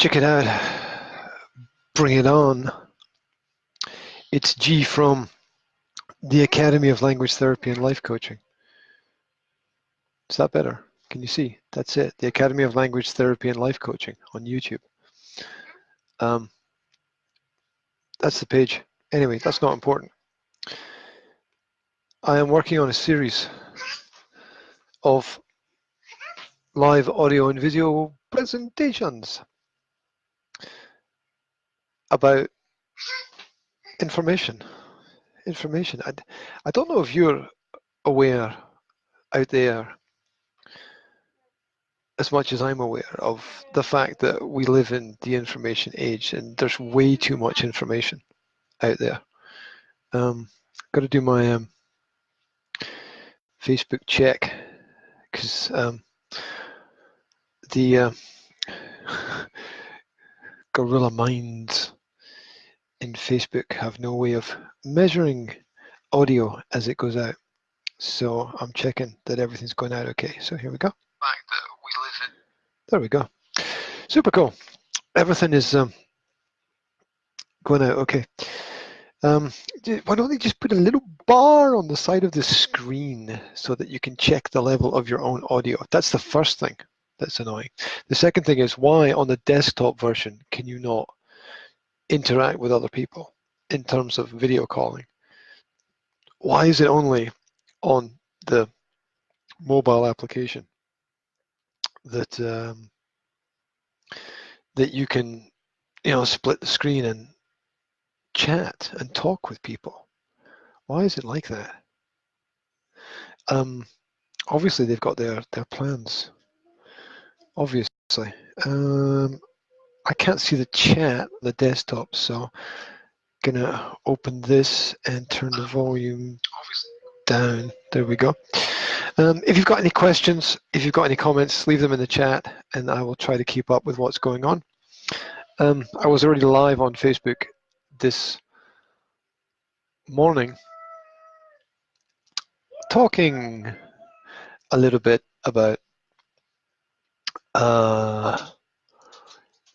Check it out. Bring it on. It's G from the Academy of Language Therapy and Life Coaching. Is that better? Can you see? That's it. The Academy of Language Therapy and Life Coaching on YouTube. That's the page. Anyway, that's not important. I am working on a series of live audio and video presentations about information. I don't know if you're aware out there as much as I'm aware of the fact that we live in the information age and there's way too much information out there. Got to do my Facebook check because the gorilla minds in Facebook have no way of measuring audio as it goes out. So I'm checking that everything's going out okay. So here we go. There we go. Super cool. Everything is going out okay. Why don't they just put a little bar on the side of the screen so that you can check the level of your own audio? That's the first thing that's annoying. The second thing is, why on the desktop version can you not interact with other people in terms of video calling? Why is it only on the mobile application that that you can, split the screen and chat and talk with people? Why is it like that? Obviously they've got their plans. Obviously. I can't see the chat on the desktop, so I'm gonna open this and turn the volume down. There we go. If you've got any questions, if you've got any comments, leave them in the chat and I will try to keep up with what's going on. I was already live on Facebook this morning talking a little bit about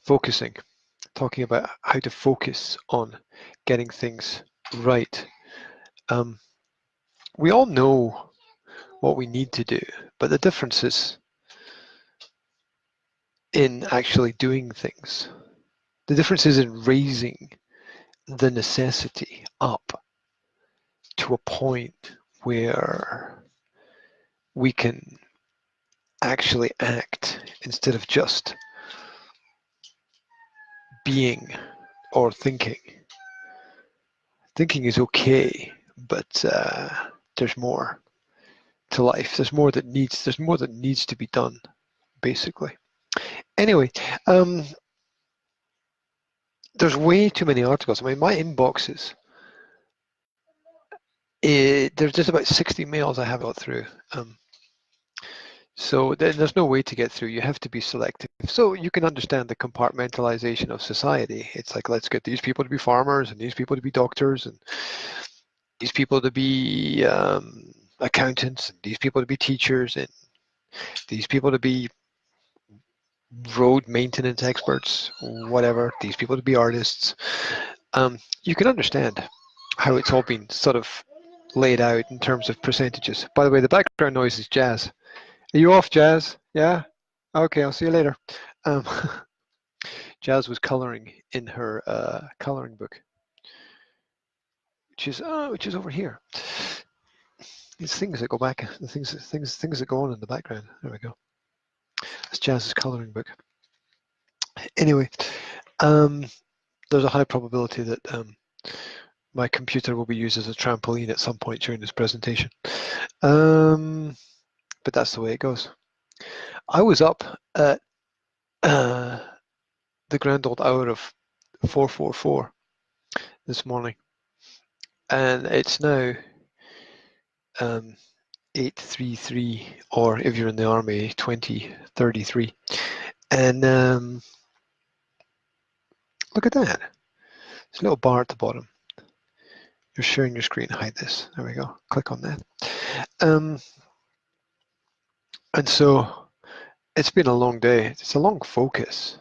focusing, talking about how to focus on getting things right. We all know what we need to do, but the difference is in actually doing things. The difference is in raising the necessity up to a point where we can actually act instead of just being or thinking. Thinking is okay, but there's more to life. There's more that needs to be done, basically. Anyway, there's way too many articles. I mean, my inboxes, there's just about 60 mails I have got through. So there's no way to get through. You have to be selective. So you can understand the compartmentalization of society. It's like, let's get these people to be farmers and these people to be doctors and these people to be accountants and these people to be teachers and these people to be road maintenance experts, whatever, these people to be artists. You can understand how it's all been sort of laid out in terms of percentages. By the way, the background noise is Jazz. Are you off, Jazz? Yeah? Okay, I'll see you later. Jazz was coloring in her coloring book, which is over here. These things that go back, the things that go on in the background. There we go. That's Jazz's coloring book. Anyway, there's a high probability that my computer will be used as a trampoline at some point during this presentation. But that's the way it goes. I was up at the grand old hour of 4:44 this morning, and it's now 8:33, or if you're in the army, 20:33. And look at that. There's a little bar at the bottom. You're sharing your screen. Hide this. There we go. Click on that. And so it's been a long day. It's a long focus.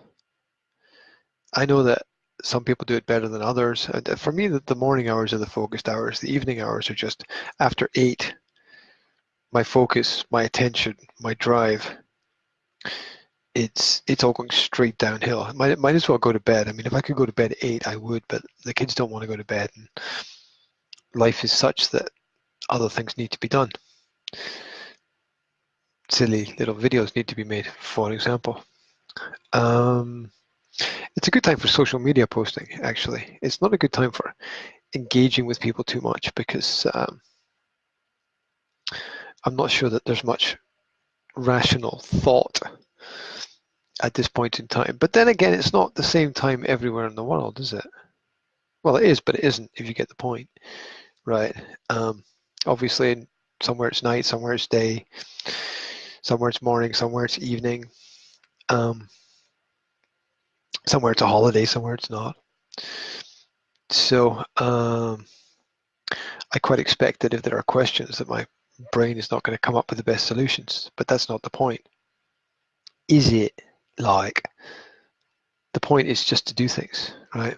I know that some people do it better than others. And for me, the morning hours are the focused hours. The evening hours are just after 8. My focus, my attention, my drive, it's all going straight downhill. I might as well go to bed. I mean, if I could go to bed at 8, I would, but the kids don't want to go to bed, and life is such that other things need to be done. Silly little videos need to be made, for example. It's a good time for social media posting, actually. It's not a good time for engaging with people too much, because I'm not sure that there's much rational thought at this point in time. But then again, it's not the same time everywhere in the world, is it? Well, it is, but it isn't, if you get the point, right? Obviously, somewhere it's night, somewhere it's day, somewhere it's morning, somewhere it's evening, somewhere it's a holiday, somewhere it's not. So I quite expect that if there are questions, that my brain is not going to come up with the best solutions, but that's not the point. Is it? Like, the point is just to do things, right?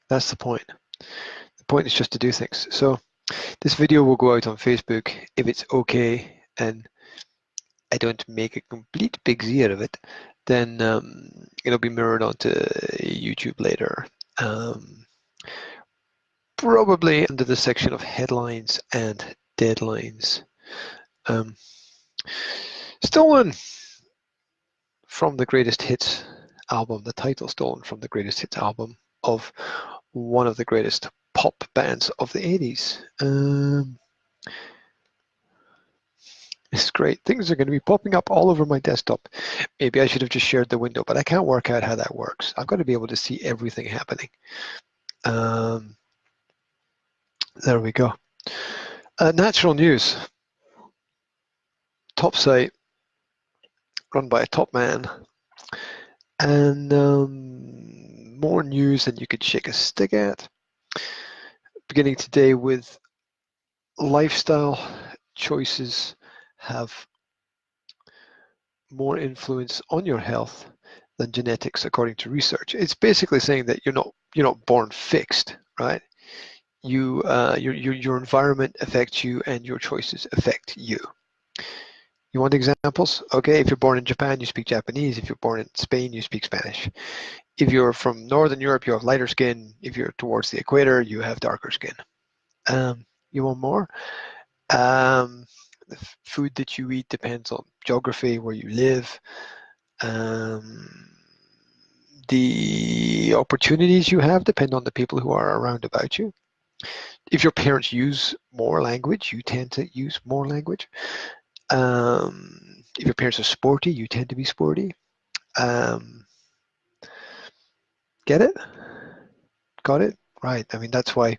That's the point. The point is just to do things. So this video will go out on Facebook if it's okay, and I don't make a complete big deal of it, then it'll be mirrored onto YouTube later. Probably under the section of headlines and deadlines. Stolen from the Greatest Hits album, the title stolen from the Greatest Hits album of one of the greatest pop bands of the 80s. It's great. Things are going to be popping up all over my desktop. Maybe I should have just shared the window, but I can't work out how that works. I've got to be able to see everything happening. There we go. Natural News. Top site, run by a top man. And more news than you could shake a stick at. Beginning today with lifestyle choices have more influence on your health than genetics, according to research. It's basically saying that you're not born fixed, right? Your environment affects you, and your choices affect you. You want examples? Okay, if you're born in Japan, you speak Japanese. If you're born in Spain, you speak Spanish. If you're from Northern Europe, you have lighter skin. If you're towards the equator, you have darker skin. You want more? The food that you eat depends on geography, where you live. The opportunities you have depend on the people who are around about you. If your parents use more language, you tend to use more language. If your parents are sporty, you tend to be sporty. Get it? Got it? Right. I mean, that's why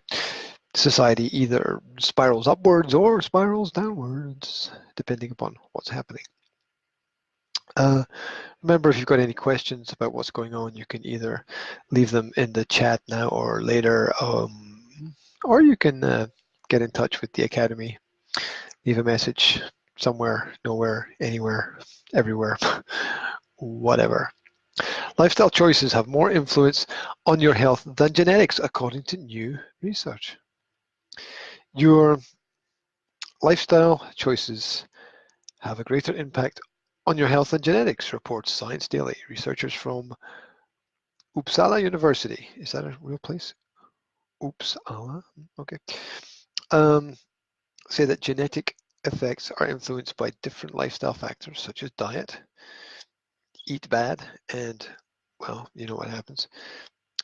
society either spirals upwards or spirals downwards, depending upon what's happening. Remember, if you've got any questions about what's going on, you can either leave them in the chat now or later, or you can get in touch with the Academy, leave a message somewhere, nowhere, anywhere, everywhere, whatever. Lifestyle choices have more influence on your health than genetics, according to new research. Your lifestyle choices have a greater impact on your health than genetics, reports Science Daily. Researchers from Uppsala University, is that a real place? Uppsala, okay. Say that genetic effects are influenced by different lifestyle factors such as diet, eat bad, and, well, you know what happens.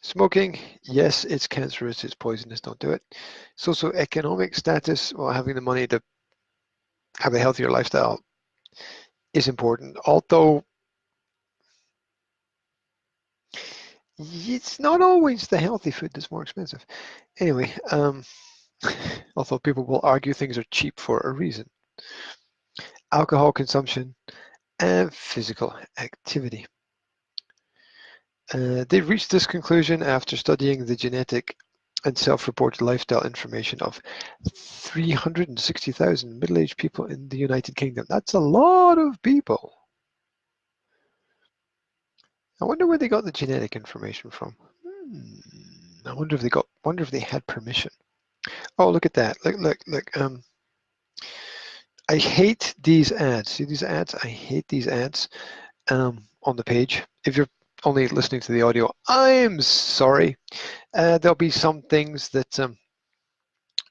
Smoking, yes, it's cancerous, it's poisonous, don't do it. Socioeconomic status, well, having the money to have a healthier lifestyle is important, although it's not always the healthy food that's more expensive. Anyway, although people will argue things are cheap for a reason. Alcohol consumption and physical activity. They reached this conclusion after studying the genetic and self-reported lifestyle information of 360,000 middle-aged people in the United Kingdom. That's a lot of people. I wonder where they got the genetic information from. I wonder if they had permission. Oh, look at that. Look. I hate these ads. See these ads? I hate these ads on the page. If you're only listening to the audio, I'm sorry. There'll be some things that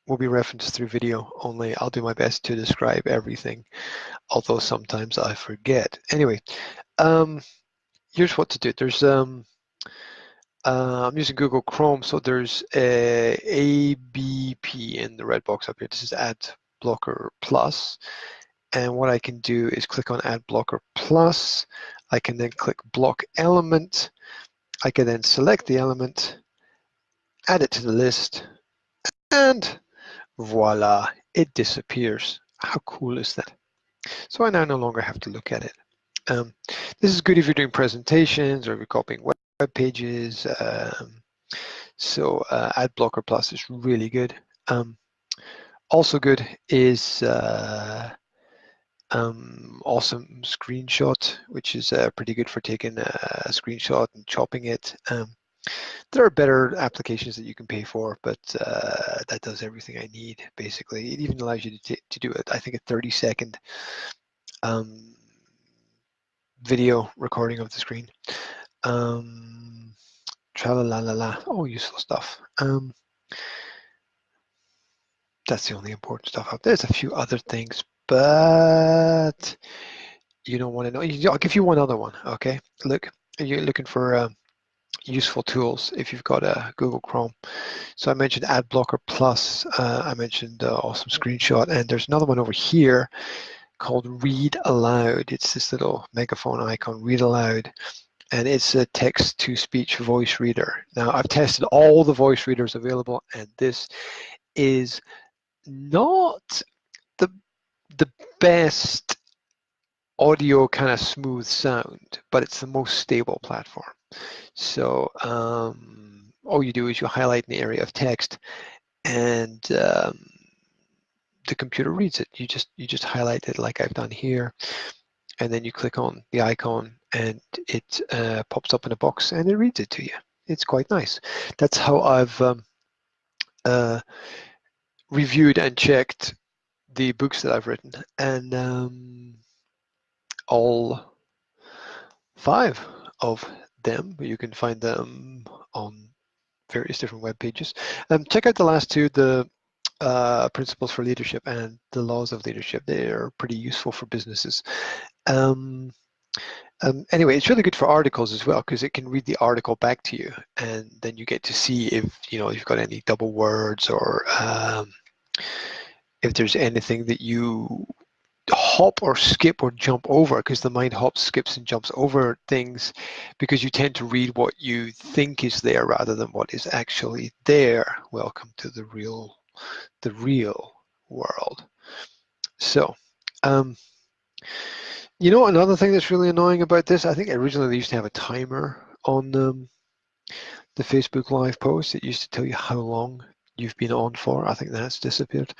will be referenced through video only. I'll do my best to describe everything, although sometimes I forget. Anyway, here's what to do. There's I'm using Google Chrome, so there's a ABP in the red box up here. This is Ad Blocker Plus. And what I can do is click on Ad Blocker Plus. I can then click Block Element. I can then select the element, add it to the list, and voila, it disappears. How cool is that? So I now no longer have to look at it. This is good if you're doing presentations or if you're copying web pages. So Ad Blocker Plus is really good. Also good is Awesome Screenshot, which is pretty good for taking a screenshot and chopping it. There are better applications that you can pay for, but that does everything I need, basically. It even allows you to do it, I think, a 30-second video recording of the screen. Tra-la-la-la-la, all useful stuff. That's the only important stuff up there. There's a few other things, but you don't want to know. I'll give you one other one, okay? Look, you're looking for useful tools if you've got a Google Chrome. So I mentioned Ad Blocker Plus, I mentioned Awesome Screenshot, and there's another one over here called Read Aloud. It's this little megaphone icon, Read Aloud, and it's a text-to-speech voice reader. Now, I've tested all the voice readers available, and this is not the best audio kind of smooth sound, but it's the most stable platform. So all you do is you highlight in the area of text, and the computer reads it. You just highlight it like I've done here, and then you click on the icon, and it pops up in a box, and it reads it to you. It's quite nice. That's how I've reviewed and checked the books that I've written, and all 5 of them, you can find them on various different web pages. Check out the last 2, the Principles for Leadership and the Laws of Leadership. They are pretty useful for businesses. Anyway, it's really good for articles as well, because it can read the article back to you, and then you get to see if you've got any double words, or if there's anything that you hop or skip or jump over, because the mind hops, skips, and jumps over things because you tend to read what you think is there rather than what is actually there. Welcome to the real world. So another thing that's really annoying about this, I think originally they used to have a timer on the Facebook Live post. It used to tell you how long you've been on for. I think that's disappeared.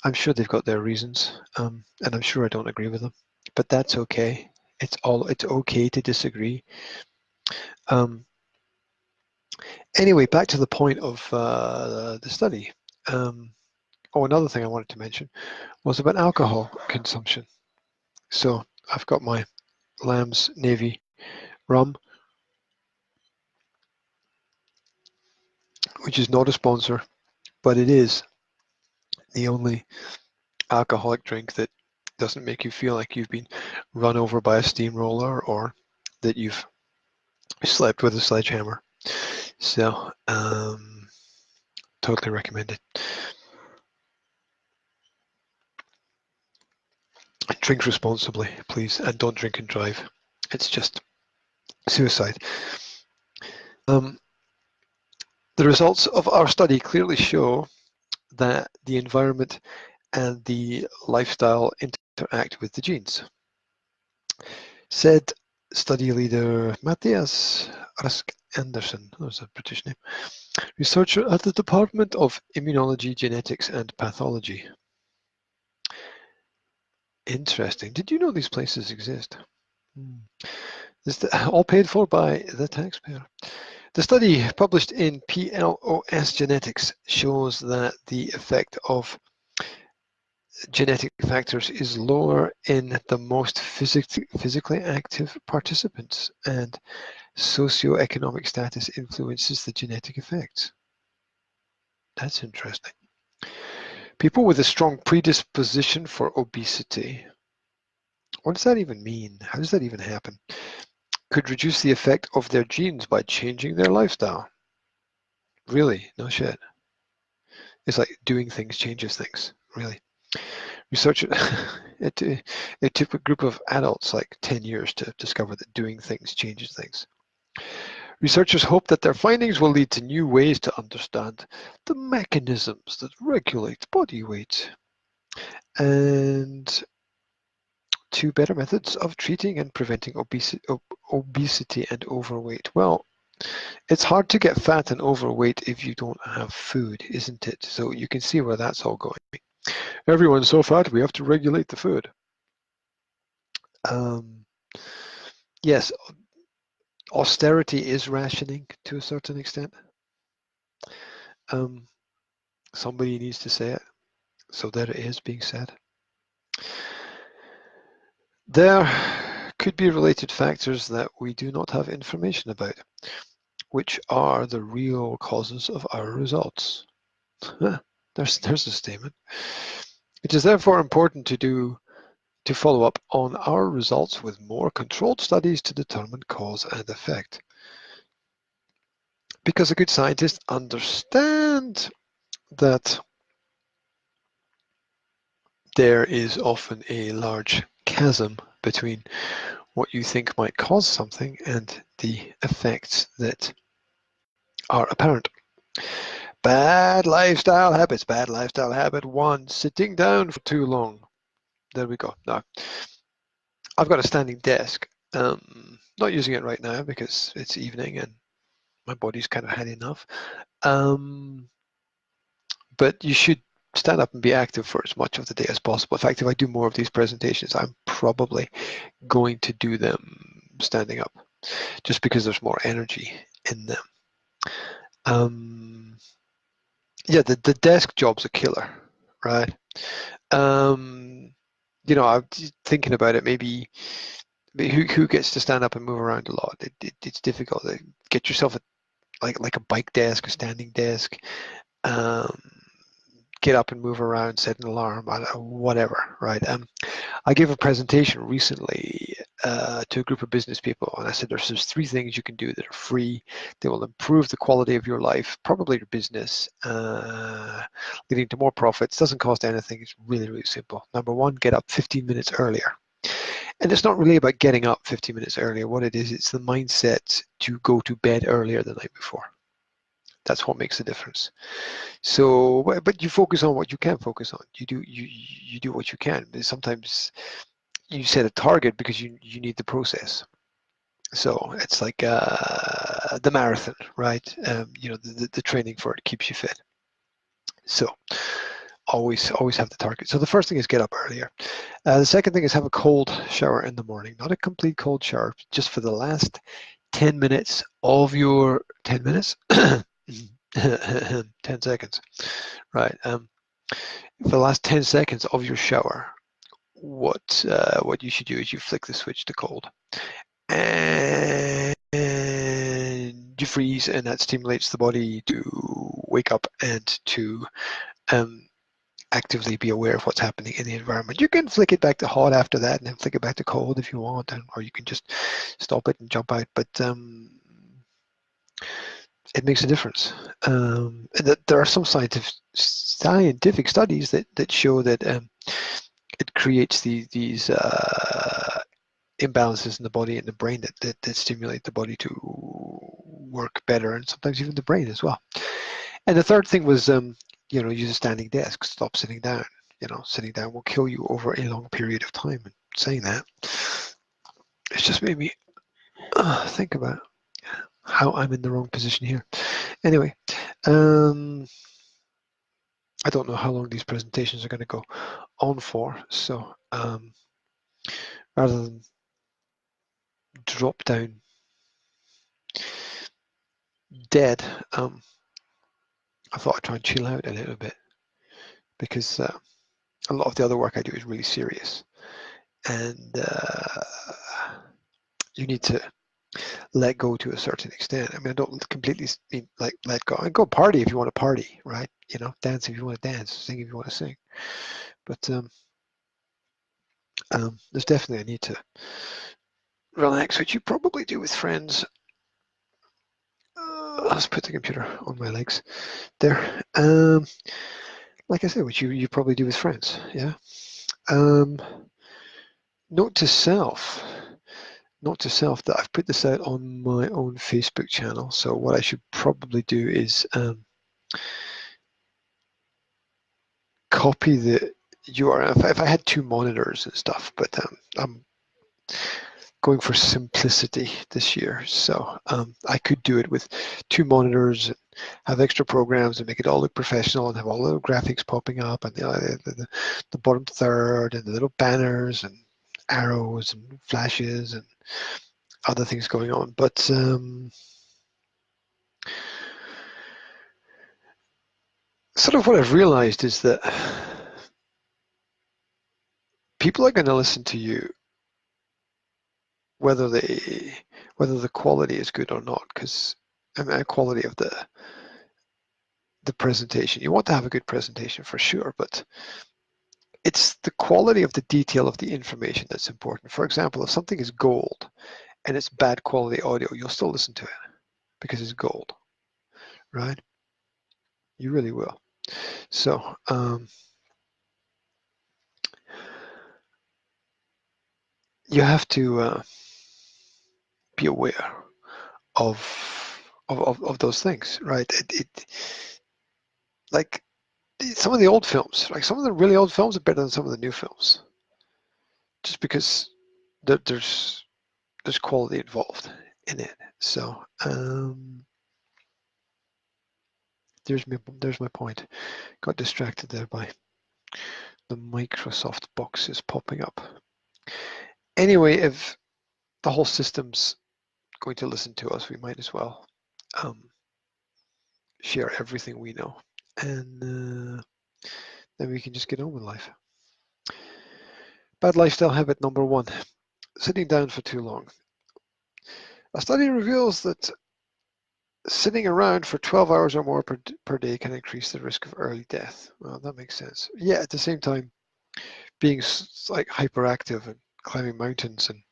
I'm sure they've got their reasons, and I'm sure I don't agree with them, but that's okay. It's okay to disagree. Anyway, back to the point of the study. Another thing I wanted to mention was about alcohol consumption. So I've got my Lamb's Navy rum, which is not a sponsor, but it is the only alcoholic drink that doesn't make you feel like you've been run over by a steamroller or that you've slept with a sledgehammer. So totally recommend it. Drink responsibly, please, and don't drink and drive. It's just suicide. The results of our study clearly show that the environment and the lifestyle interact with the genes. Said study leader Matthias Rask Anderson, that's a British name, researcher at the Department of Immunology, Genetics and Pathology. Interesting. Did you know these places exist? All paid for by the taxpayer. The study published in PLOS Genetics shows that the effect of genetic factors is lower in the most physically active participants, and socioeconomic status influences the genetic effects. That's interesting. People with a strong predisposition for obesity. What does that even mean? How does that even happen? Could reduce the effect of their genes by changing their lifestyle. Really? No shit. It's like doing things changes things, really. Research it took a group of adults like 10 years to discover that doing things changes things. Researchers hope that their findings will lead to new ways to understand the mechanisms that regulate body weight and to better methods of treating and preventing obesity and overweight. Well, it's hard to get fat and overweight if you don't have food, isn't it? So you can see where that's all going. Everyone's so fat, we have to regulate the food. Yes, austerity is rationing to a certain extent. Somebody needs to say it so that it is being said. There could be related factors that we do not have information about, which are the real causes of our results. There's a statement. It is therefore important to follow up on our results with more controlled studies to determine cause and effect. Because a good scientist understands that there is often a large chasm between what you think might cause something and the effects that are apparent. Bad lifestyle habits. Bad lifestyle habit 1, sitting down for too long. There we go. Now, I've got a standing desk. Not using it right now because it's evening and my body's kind of had enough. But you should stand up and be active for as much of the day as possible. In fact, if I do more of these presentations, I'm probably going to do them standing up just because there's more energy in them. Yeah, the desk job's a killer, right? I'm thinking about it. Maybe who gets to stand up and move around a lot? It's difficult. Get yourself like a bike desk, a standing desk. Get up and move around, set an alarm, whatever, right? I gave a presentation recently to a group of business people, and I said there's 3 things you can do that are free. They will improve the quality of your life, probably your business, leading to more profits. Doesn't cost anything. It's really, really simple. Number 1, get up 15 minutes earlier. And it's not really about getting up 15 minutes earlier. What it is, it's the mindset to go to bed earlier the night before. That's what makes a difference. So, but you focus on what you can focus on. You do what you can. But sometimes you set a target because you need the process. So it's like the marathon, right? The training for it keeps you fit. So always have the target. So the first thing is get up earlier. The second thing is have a cold shower in the morning. Not a complete cold shower, just for the last 10 minutes of your 10 minutes. 10 seconds, right? For the last 10 seconds of your shower, what you should do is you flick the switch to cold, and you freeze, and that stimulates the body to wake up and to actively be aware of what's happening in the environment. You can flick it back to hot after that, and then flick it back to cold if you want, or you can just stop it and jump out. But it makes a difference. And that there are some scientific studies that show that it creates these imbalances in the body and the brain that stimulate the body to work better, and sometimes even the brain as well. And the third thing was, use a standing desk. Stop sitting down. Sitting down will kill you over a long period of time. And saying that, it's just made me think about how I'm in the wrong position here. Anyway, I don't know how long these presentations are going to go on for, so rather than drop down dead, I thought I'd try and chill out a little bit, because a lot of the other work I do is really serious, and you need to let go to a certain extent. I mean, I don't completely mean like let go. I go party if you want to party, right? You know, dance if you want to dance, sing if you want to sing. But there's definitely a need to relax, which you probably do with friends. Let's put the computer on my legs there. Like I said, which you probably do with friends, yeah. Note to self. Note to self that I've put this out on my own Facebook channel. So what I should probably do is copy the URL. If I had two monitors and stuff, but I'm going for simplicity this year, so I could do it with two monitors, and have extra programs and make it all look professional, and have all the little graphics popping up, and the bottom third, and the little banners and arrows and flashes and other things going on. But sort of what I've realized is that people are going to listen to you whether the quality is good or not, because I mean, the quality of the presentation. You want to have a good presentation for sure, but it's the quality of the detail of the information that's important. For example, if something is gold and it's bad quality audio, you'll still listen to it because it's gold, right? You really will. So you have to be aware of those things, right? Like some of the old films, like some of the really old films are better than some of the new films, just because there's quality involved in it. So there's my point. Got distracted there by the Microsoft boxes popping up. Anyway, if the whole system's going to listen to us, we might as well share everything we know, and then we can just get on with life. Bad lifestyle habit number 1, sitting down for too long. A study reveals that sitting around for 12 hours or more per day can increase the risk of early death. Well, that makes sense. Yeah, at the same time, being like hyperactive and climbing mountains and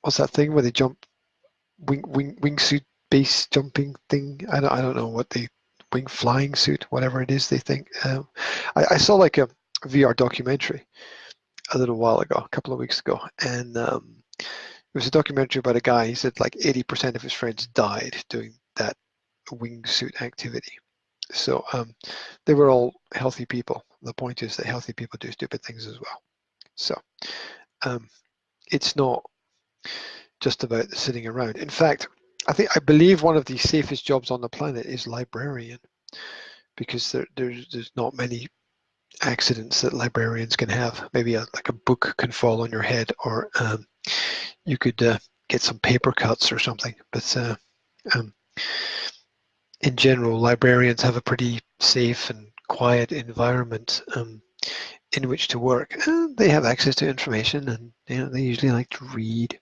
what's that thing where they jump, wingsuit base jumping thing? I don't know what the wing flying suit, whatever it is they think. I saw like a VR documentary a little while ago, a couple of weeks ago, and it was a documentary about a guy. He said like 80% of his friends died doing that wingsuit activity. So they were all healthy people. The point is that healthy people do stupid things as well. So it's not just about sitting around. In fact, I believe one of the safest jobs on the planet is librarian, because there's not many accidents that librarians can have. Maybe like a book can fall on your head, or you could get some paper cuts or something. But in general, librarians have a pretty safe and quiet environment in which to work. And they have access to information, and they usually like to read.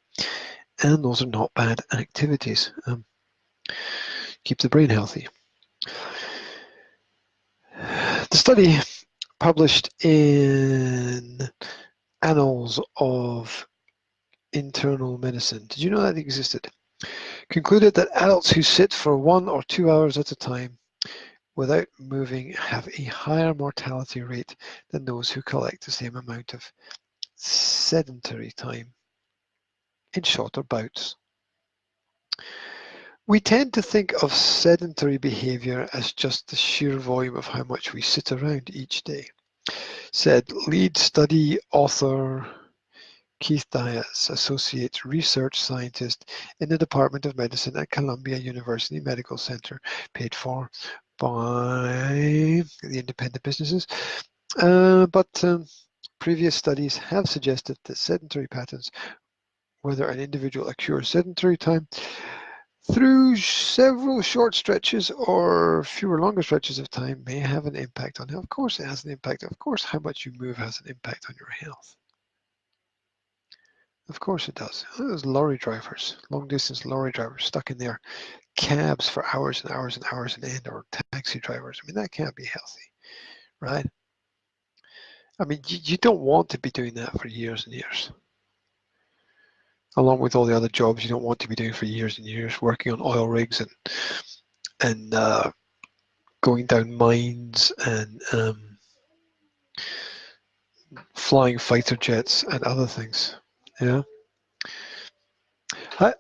And those are not bad activities. Keep the brain healthy. The study published in Annals of Internal Medicine, did you know that existed? Concluded that adults who sit for 1 or 2 hours at a time without moving have a higher mortality rate than those who collect the same amount of sedentary time in shorter bouts. We tend to think of sedentary behavior as just the sheer volume of how much we sit around each day, said lead study author Keith Diaz, Associate Research Scientist in the Department of Medicine at Columbia University Medical Center, paid for by the independent businesses. But Previous studies have suggested that sedentary patterns, whether an individual accrues sedentary time through several short stretches or fewer longer stretches of time, may have an impact on health. Of course it has an impact. Of course how much you move has an impact on your health. Of course it does. Those lorry drivers, long distance lorry drivers stuck in their cabs for hours and hours and hours on end, or taxi drivers. I mean, that can't be healthy, right? I mean, you don't want to be doing that for years and years. Along with all the other jobs you don't want to be doing for years and years, working on oil rigs and going down mines and flying fighter jets and other things. Yeah. That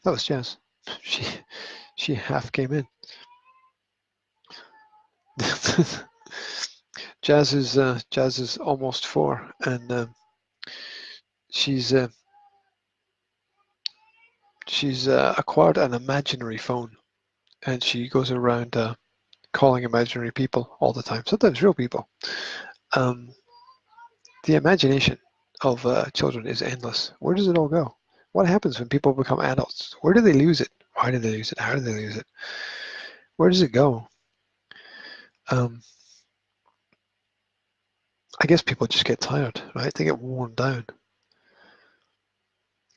was Jazz. She half came in. Jazz is almost 4, and she's acquired an imaginary phone, and she goes around calling imaginary people all the time. Sometimes real people. The imagination of children is endless. Where does it all go? What happens when people become adults? Where do they lose it? Why do they lose it? How do they lose it? Where does it go? I guess people just get tired, right? They get worn down.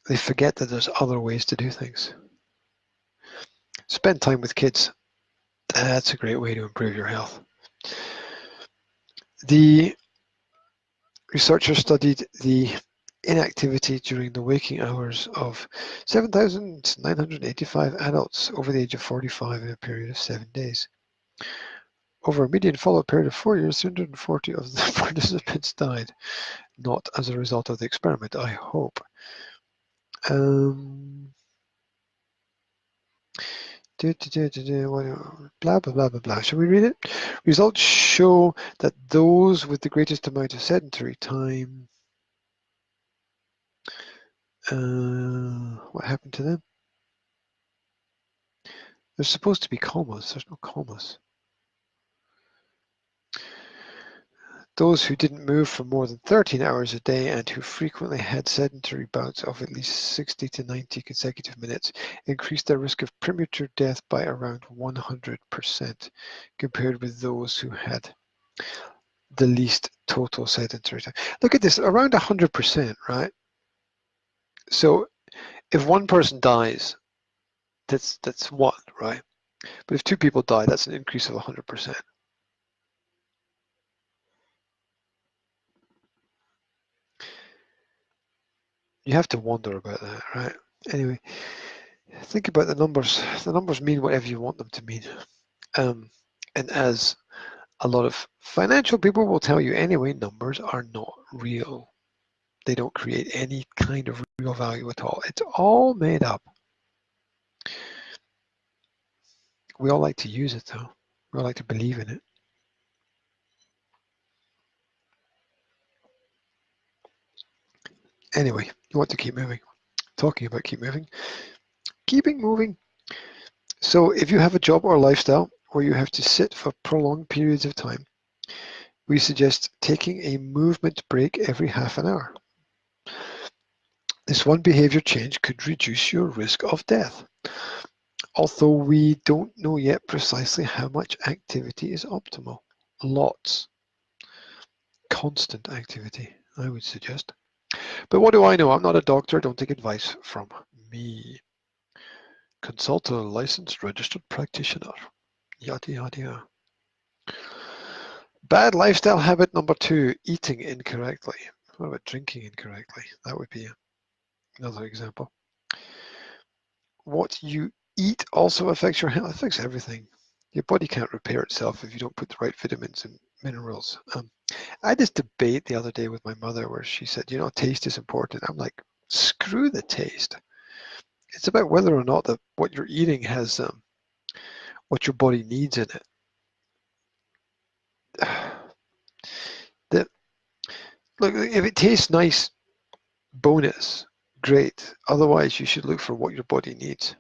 They forget that there's other ways to do things. Spend time with kids. That's a great way to improve your health. The researchers studied the inactivity during the waking hours of 7,985 adults over the age of 45 in a period of 7 days. Over a median follow-up period of 4 years, 340 of the participants died, not as a result of the experiment, I hope. Blah, blah, blah, blah, blah. Shall we read it? Results show that those with the greatest amount of sedentary time, what happened to them? There's supposed to be commas. There's no commas. Those who didn't move for more than 13 hours a day and who frequently had sedentary bouts of at least 60 to 90 consecutive minutes increased their risk of premature death by around 100% compared with those who had the least total sedentary time. Look at this, around 100%, right? So if one person dies, that's one, right? But if 2 people die, that's an increase of 100%. You have to wonder about that, right? Anyway, think about the numbers. The numbers mean whatever you want them to mean. And as a lot of financial people will tell you anyway, numbers are not real. They don't create any kind of real value at all. It's all made up. We all like to use it though. We all like to believe in it. Anyway, you want to keep moving. Talking about keep moving. Keeping moving. So if you have a job or lifestyle where you have to sit for prolonged periods of time, we suggest taking a movement break every half an hour. This one behavior change could reduce your risk of death. Although we don't know yet precisely how much activity is optimal. Lots. Constant activity, I would suggest. But what do I know? I'm not a doctor. Don't take advice from me. Consult a licensed registered practitioner. Yada, yada, yada. Bad lifestyle habit number 2, eating incorrectly. What about drinking incorrectly? That would be another example. What you eat also affects your health. It affects everything. Your body can't repair itself if you don't put the right vitamins and minerals. I had this debate the other day with my mother where she said, you know, taste is important. I'm like, screw the taste. It's about whether or not what you're eating has what your body needs in it. Look, if it tastes nice, bonus, great. Otherwise, you should look for what your body needs.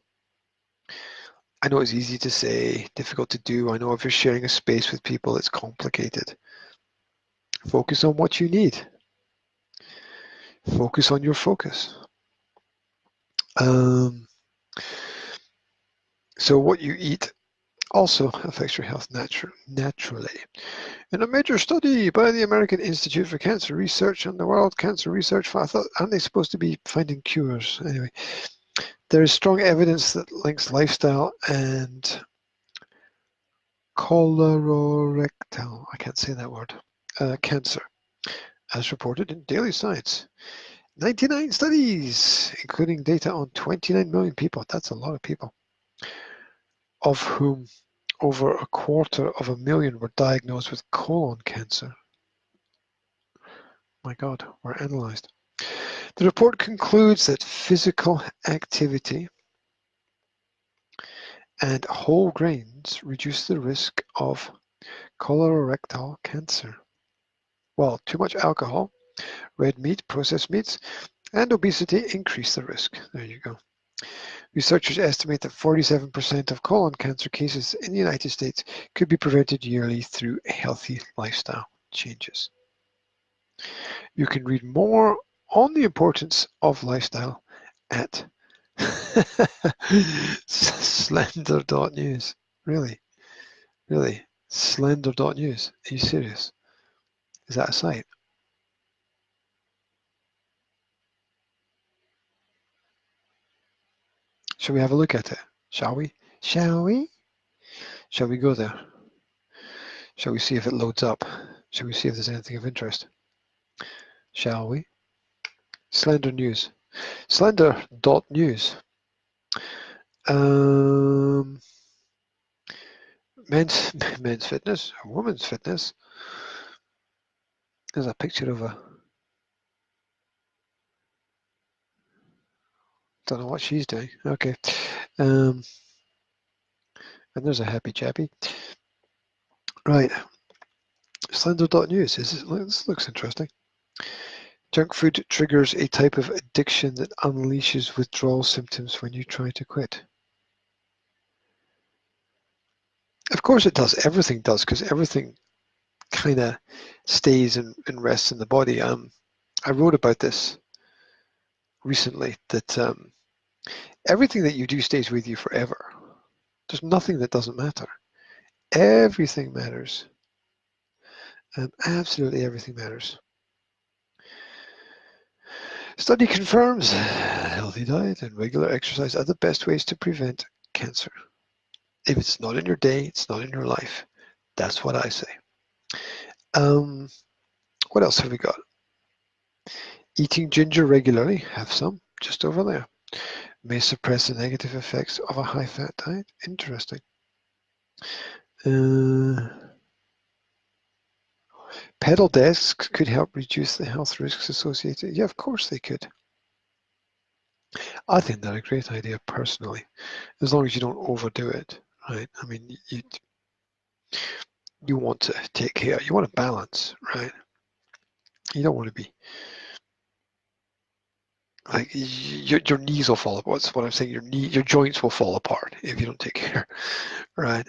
I know it's easy to say, difficult to do. I know if you're sharing a space with people, it's complicated. Focus on what you need. Focus on your focus. So what you eat also affects your health naturally. In a major study by the American Institute for Cancer Research and the World Cancer Research, I thought, aren't they supposed to be finding cures? Anyway, there is strong evidence that links lifestyle and colorectal, I can't say that word, cancer, as reported in Daily Science. 99 studies, including data on 29 million people. That's a lot of people, of whom over 250,000 were diagnosed with colon cancer. My God, were analyzed. The report concludes that physical activity and whole grains reduce the risk of colorectal cancer, while too much alcohol, red meat, processed meats, and obesity increase the risk. There you go. Researchers estimate that 47% of colon cancer cases in the United States could be prevented yearly through healthy lifestyle changes. You can read more on the importance of lifestyle at slender.news. Really? Really? Slender.news? Are you serious? Is that a site? Shall we have a look at it? Shall we? Shall we? Shall we go there? Shall we see if it loads up? Shall we see if there's anything of interest? Shall we? Slender News. Slender.news. Men's fitness, women's fitness. There's a picture of a. Don't know what she's doing. Okay. And there's a happy chappy. Right. Slender.news. This looks interesting. Junk food triggers a type of addiction that unleashes withdrawal symptoms when you try to quit. Of course it does. Everything does, because everything kind of stays and rests in the body. I wrote about this recently, that everything that you do stays with you forever. There's nothing that doesn't matter. Everything matters. Absolutely everything matters. Study confirms healthy diet and regular exercise are the best ways to prevent cancer. If it's not in your day, it's not in your life. That's what I say. What else have we got? Eating ginger regularly, have some, just over there, may suppress the negative effects of a high-fat diet. Interesting. Pedal desks could help reduce the health risks associated. Yeah, of course they could. I think they're a great idea personally, as long as you don't overdo it, right? I mean, you want to take care, you want a balance, right? You don't want to be like your knees will fall apart. That's what I'm saying. Your joints will fall apart if you don't take care, right?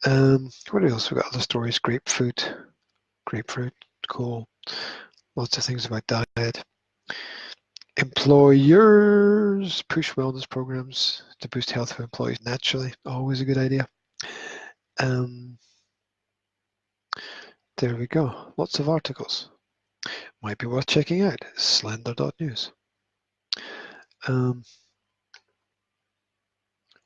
What else we got? Other stories. Grapefruit, cool. Lots of things about diet. Employers push wellness programs to boost health of employees naturally. Always a good idea. There we go. Lots of articles. Might be worth checking out. Slender.news.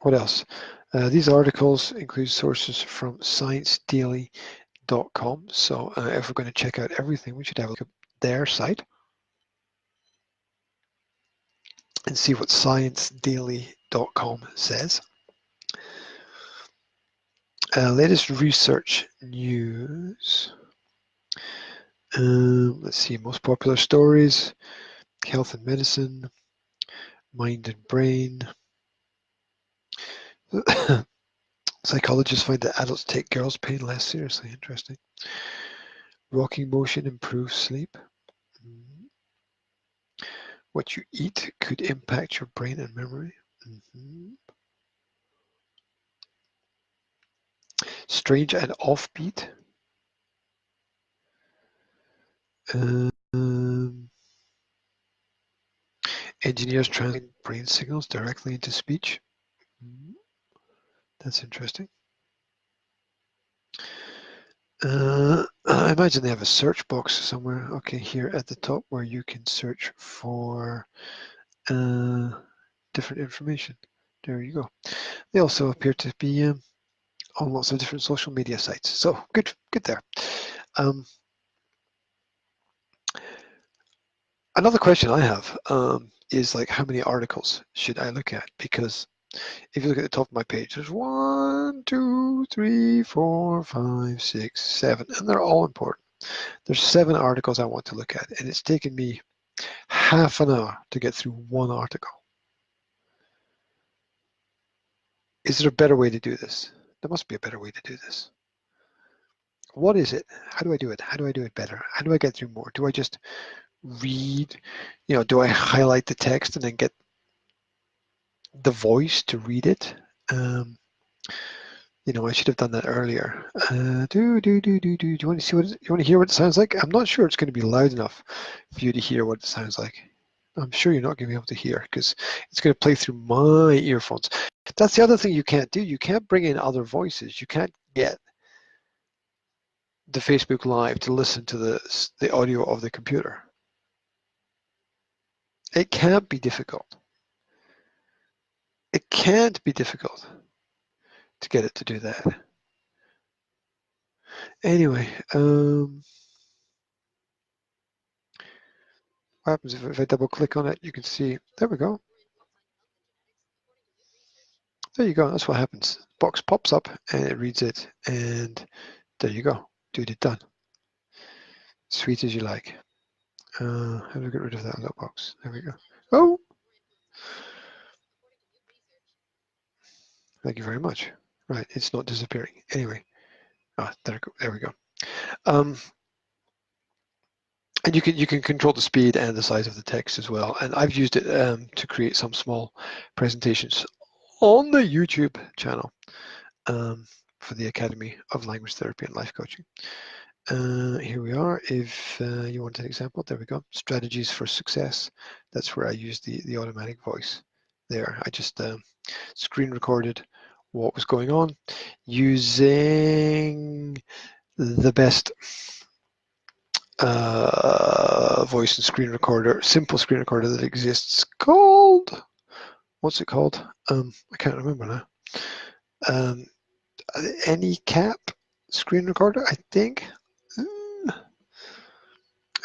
What else? These articles include sources from ScienceDaily.com. So if we're going to check out everything, we should have a look at their site and see what ScienceDaily.com says. Latest research news. Let's see, most popular stories, health and medicine, mind and brain. Psychologists find that adults take girls' pain less seriously. Interesting. Rocking motion improves sleep. What you eat could impact your brain and memory. Strange and offbeat. Engineers translate brain signals directly into speech. That's interesting. I imagine they have a search box somewhere. Okay, here at the top where you can search for different information. There you go. They also appear to be on lots of different social media sites. So good there. Another question I have is like, how many articles should I look at? Because if you look at the top of my page, there's 1, 2, 3, 4, 5, 6, 7, and they're all important. There's 7 articles I want to look at, and it's taken me half an hour to get through one article. Is there a better way to do this? There must be a better way to do this. What is it? How do I do it? How do I do it better? How do I get through more? Do I just read? Do I highlight the text and then get the voice to read it? I should have done that earlier. Do you want to see you want to hear what it sounds like? I'm not sure it's going to be loud enough for you to hear what it sounds like. I'm sure you're not going to be able to hear because it's going to play through my earphones. That's the other thing you can't do. You can't bring in other voices. You can't get the Facebook Live to listen to the audio of the computer. It can't be difficult. It can't be difficult to get it to do that. Anyway, what happens if I double click on it? You can see, there we go. There you go, that's what happens. Box pops up and it reads it, and there you go. Dude, it done. Sweet as you like. How do I get rid of that little box? There we go. Oh! Thank you very much. Right, it's not disappearing. Anyway, there we go. And you can control the speed and the size of the text as well. And I've used it to create some small presentations on the YouTube channel for the Academy of Language Therapy and Life Coaching. Here we are. If you want an example, there we go. Strategies for success. That's where I use the automatic voice there. I just screen recorded what was going on using the best voice and screen recorder, simple screen recorder that exists called, what's it called? I can't remember now. AnyCap screen recorder, I think.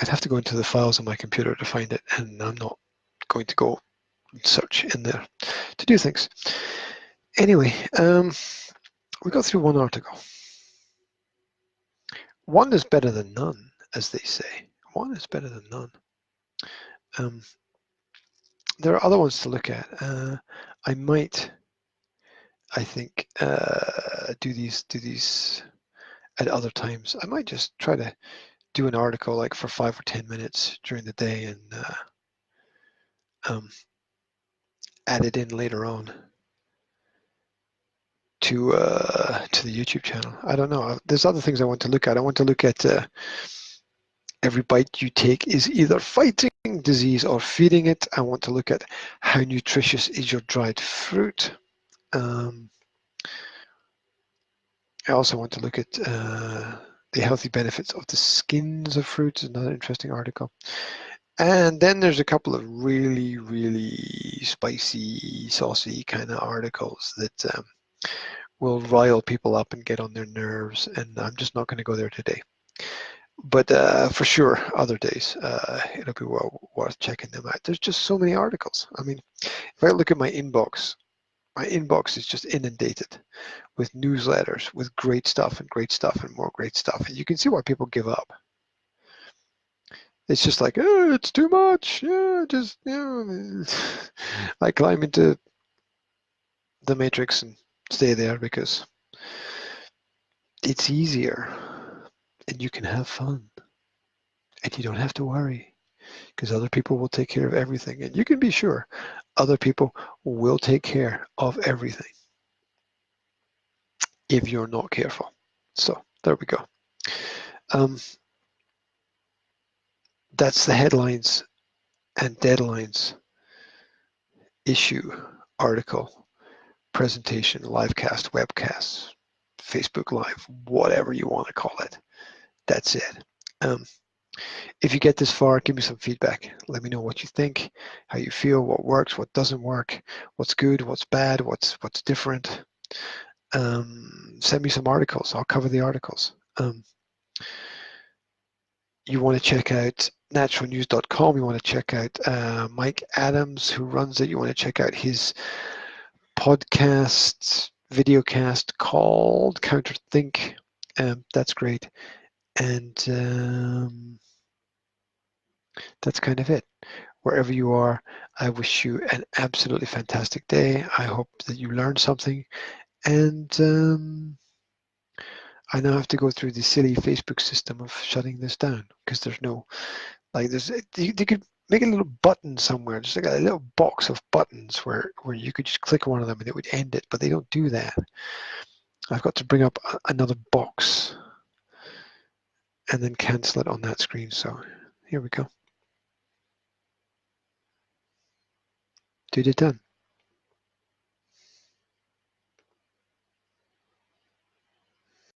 I'd have to go into the files on my computer to find it, and I'm not going to go search in there to do things. Anyway, we got through one article. One is better than none, as they say. One is better than none. There are other ones to look at. I might, I think, do these at other times. I might just try to do an article like for 5 or 10 minutes during the day and add it in later on to the YouTube channel. I don't know. There's other things I want to look at. I want to look at every bite you take is either fighting disease or feeding it. I want to look at how nutritious is your dried fruit. I also want to look at the healthy benefits of the skins of fruits, another interesting article. And then there's a couple of really, really spicy, saucy kind of articles that will rile people up and get on their nerves, and I'm just not going to go there today. But for sure, other days, it'll be well worth checking them out. There's just so many articles. I mean, if I look at my inbox is just inundated with newsletters, with great stuff and more great stuff. And you can see why people give up. It's just like, oh, it's too much. Yeah, just, I climb into the matrix and stay there because it's easier and you can have fun and you don't have to worry because other people will take care of everything. And you can be sure other people will take care of everything if you're not careful. So there we go. That's the headlines and deadlines, issue, article, presentation, livecast, webcast, Facebook Live, whatever you want to call it. That's it. If you get this far, give me some feedback. Let me know what you think, how you feel, what works, what doesn't work, what's good, what's bad, what's different. Send me some articles. I'll cover the articles. You want to check out naturalnews.com. You want to check out Mike Adams, who runs it. You want to check out his podcast, videocast called Counterthink. That's great. And that's kind of it. Wherever you are, I wish you an absolutely fantastic day. I hope that you learned something. And I now have to go through the silly Facebook system of shutting this down because there's no, like, you could make a little button somewhere, just like a little box of buttons where you could just click one of them and it would end it, but they don't do that. I've got to bring up another box and then cancel it on that screen. So here we go. Did it done.